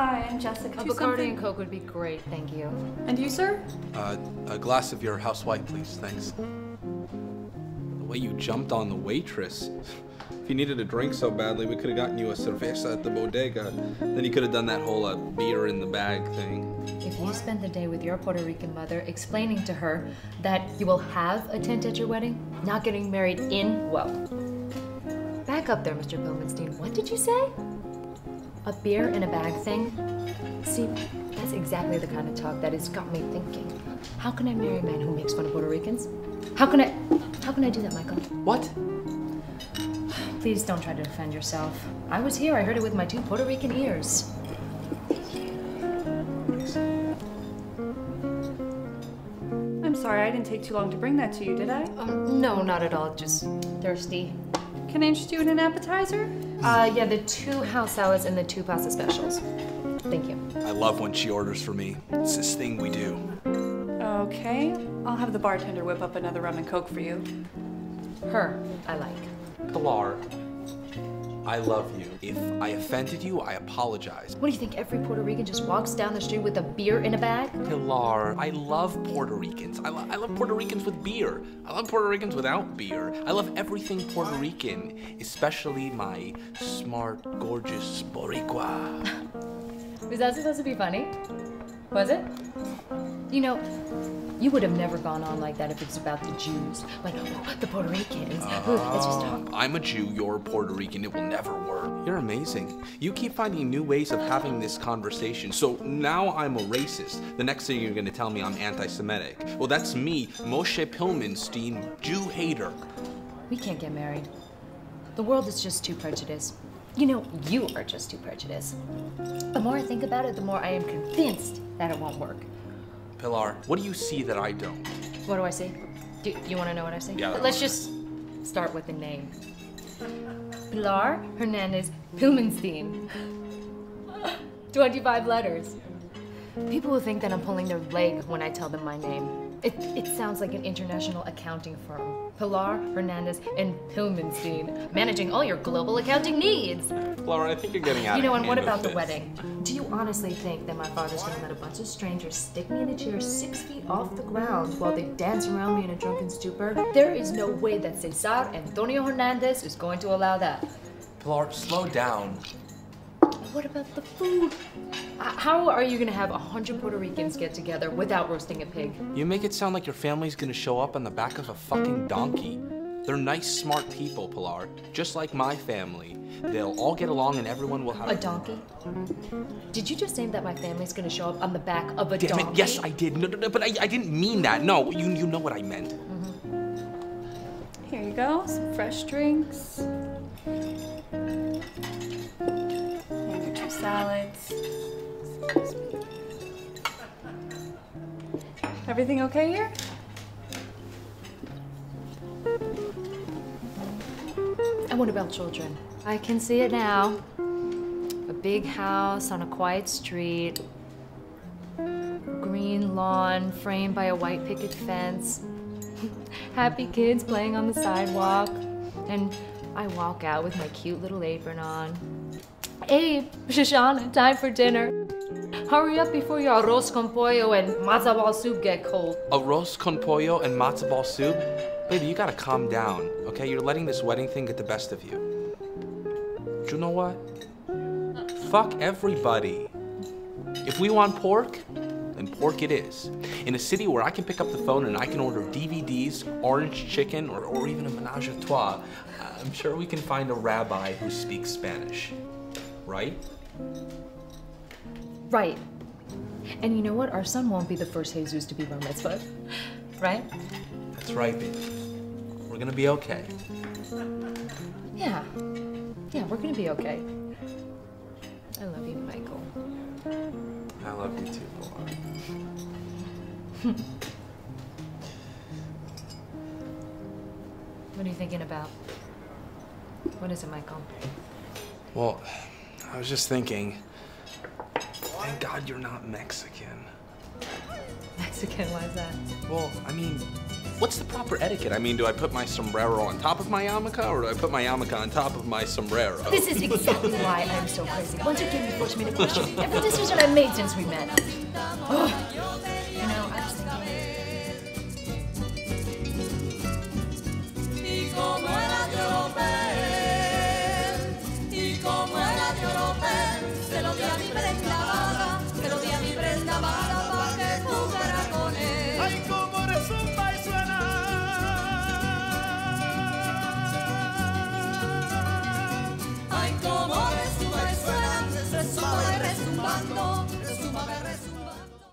Hi, I'm Jessica. A Bacardi and Coke would be great, thank you. And you, sir? A glass of your house white, please. Thanks. The way you jumped on the waitress. If you needed a drink so badly, we could have gotten you a cerveza at the bodega. Then you could have done that whole beer in the bag thing. If you spend the day with your Puerto Rican mother explaining to her that you will have a tent at your wedding, not getting married in, well, back up there, Mr. Pilmenstein. What did you say? A beer in a bag thing? See, that's exactly the kind of talk that has got me thinking. How can I marry a man who makes fun of Puerto Ricans? How can I do that, Michael? What? Please don't try to defend yourself. I was here, I heard it with my 2 Puerto Rican ears. I'm sorry, I didn't take too long to bring that to you, did I? No, not at all, just thirsty. Can I interest you in an appetizer? Yeah, the 2 house salads and the 2 pasta specials. Thank you. I love when she orders for me. It's this thing we do. Okay, I'll have the bartender whip up another rum and Coke for you. Her, I like. Pilar, I love you. If I offended you, I apologize. What do you think, every Puerto Rican just walks down the street with a beer in a bag? Pilar, I love Puerto Ricans. I love Puerto Ricans with beer. I love Puerto Ricans without beer. I love everything Puerto Rican, especially my smart, gorgeous Boricua. Was that supposed to be funny? Was it? You know, you would have never gone on like that if it's about the Jews. Like, oh, the Puerto Ricans. Let's just talk. I'm a Jew, you're Puerto Rican, it will never work. You're amazing. You keep finding new ways of having this conversation. So now I'm a racist. The next thing you're gonna tell me I'm anti-Semitic. Well, that's me, Moshe Pilmenstein, Jew hater. We can't get married. The world is just too prejudiced. You know, you are just too prejudiced. The more I think about it, the more I am convinced that it won't work. Pilar, what do you see that I don't? What do I see? Do you want to know what I see? Yeah. Let's just start with the name. Pilar Hernandez Pilmenstein. 25 letters. People will think that I'm pulling their leg when I tell them my name. It sounds like an international accounting firm. Pilar Hernandez and Pilmenstein, managing all your global accounting needs. Pilar, I think you're getting out of hand. You know, and what about the this. wedding? Do you honestly think that my father's gonna let a bunch of strangers stick me in a chair 6 feet off the ground while they dance around me in a drunken stupor? There is no way that Cesar Antonio Hernandez is going to allow that. Pilar, slow down. What about the food? How are you gonna have 100 Puerto Ricans get together without roasting a pig? You make it sound like your family's gonna show up on the back of a fucking donkey. They're nice, smart people, Pilar. Just like my family. They'll all get along and everyone will have a donkey? Did you just say that my family's gonna show up on the back of a donkey? Damn it, yes I did. No, but I didn't mean that. No, you know what I meant. Here you go, some fresh drinks. And your 2 salads. Everything okay here? And what about children? I can see it now. A big house on a quiet street. Green lawn framed by a white picket fence. Happy kids playing on the sidewalk. And I walk out with my cute little apron on. Abe, Shoshana, time for dinner. Hurry up before your arroz con pollo and matzo ball soup get cold. Arroz con pollo and matzo ball soup? Baby, you gotta calm down, okay? You're letting this wedding thing get the best of you. But you know what? Fuck everybody. If we want pork, then pork it is. In a city where I can pick up the phone and I can order DVDs, orange chicken, or even a menage a trois, I'm sure we can find a rabbi who speaks Spanish. Right? Right. And you know what? Our son won't be the first Jesus to be bar mitzvahed. Right? That's right, baby. We're gonna be okay. Yeah. Yeah, we're gonna be okay. I love you, Michael. I love you too, Pilar. What are you thinking about? What is it, Michael? Well, I was just thinking, thank God you're not Mexican. Mexican, why is that? Well, I mean, What's the proper etiquette? I mean, do I put my sombrero on top of my yarmulke, or do I put my yarmulke on top of my sombrero? This is exactly why I'm so crazy. Once again, you forced me to question every decision I've made since we met. Ugh.